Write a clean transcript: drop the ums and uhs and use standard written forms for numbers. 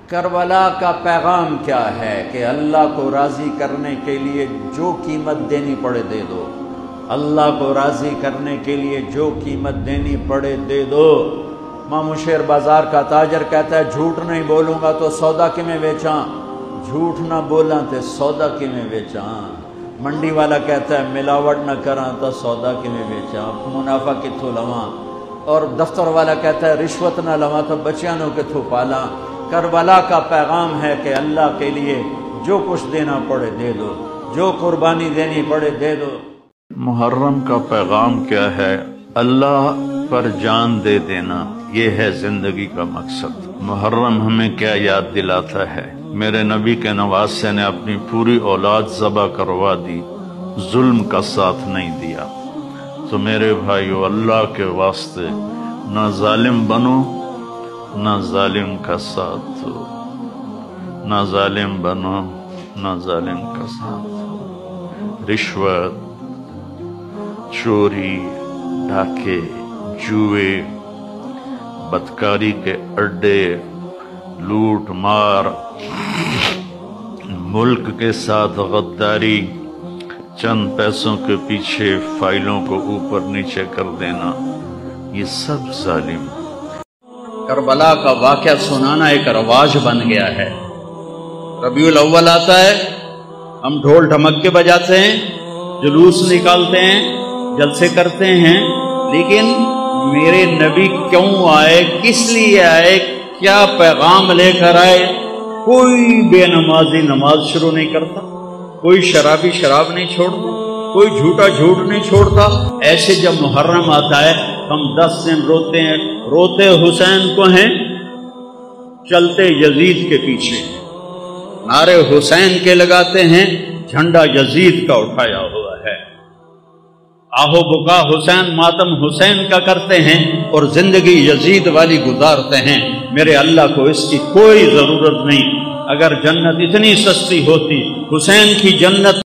کربلا کا پیغام کیا ہے کہ اللہ کو راضی کرنے کے لیے جو قیمت دینی پڑے دے دو، اللہ کو راضی کرنے کے لیے جو قیمت دینی پڑے دے دو۔ مامو شیر بازار کا تاجر کہتا ہے جھوٹ نہیں بولوں گا تو سودا کی میں بیچاں، جھوٹ نہ بولاں تے سودا کی میں بیچاں۔ منڈی والا کہتا ہے ملاوٹ نہ کراں تو سودا کی میں بیچاں، منافع کتھوں لواں۔ اور دفتر والا کہتا ہے رشوت نہ لواں تو بچیانوں کتھوں پالاں۔ کربلا کا پیغام ہے کہ اللہ کے لیے جو کچھ دینا پڑے دے دو، جو قربانی دینی پڑے دے دو۔ محرم کا پیغام کیا ہے؟ اللہ پر جان دے دینا، یہ ہے زندگی کا مقصد۔ محرم ہمیں کیا یاد دلاتا ہے؟ میرے نبی کے نواسے نے اپنی پوری اولاد ذبح کروا دی، ظلم کا ساتھ نہیں دیا۔ تو میرے بھائیو، اللہ کے واسطے نہ ظالم بنو، نہ ظالم کا ساتھ دو، نہ ظالم بنو، نہ ظالم کا ساتھ دو۔ رشوت، چوری، ڈاکے، جوئے، بدکاری کے اڈے، لوٹ مار، ملک کے ساتھ غداری، چند پیسوں کے پیچھے فائلوں کو اوپر نیچے کر دینا، یہ سب ظالم۔ کربلا کا واقعہ سنانا ایک رواج بن گیا ہے۔ ربیع الاول آتا ہے، ہم ڈھول ڈھمکے بجاتے ہیں، جلوس نکالتے ہیں، جلسے کرتے ہیں، لیکن میرے نبی کیوں آئے، کس لیے آئے، کیا پیغام لے کر آئے؟ کوئی بے نمازی نماز شروع نہیں کرتا، کوئی شرابی شراب نہیں چھوڑتا، کوئی جھوٹا جھوٹ نہیں چھوڑتا۔ ایسے جب محرم آتا ہے ہم 10 دن روتے ہیں، روتے حسین کو ہیں، چلتے یزید کے پیچھے، نعرے حسین کے لگاتے ہیں، جھنڈا یزید کا اٹھایا ہوا ہے۔ آہو بکا حسین، ماتم حسین کا کرتے ہیں اور زندگی یزید والی گزارتے ہیں۔ میرے اللہ کو اس کی کوئی ضرورت نہیں۔ اگر جنت اتنی سستی ہوتی، حسین کی جنت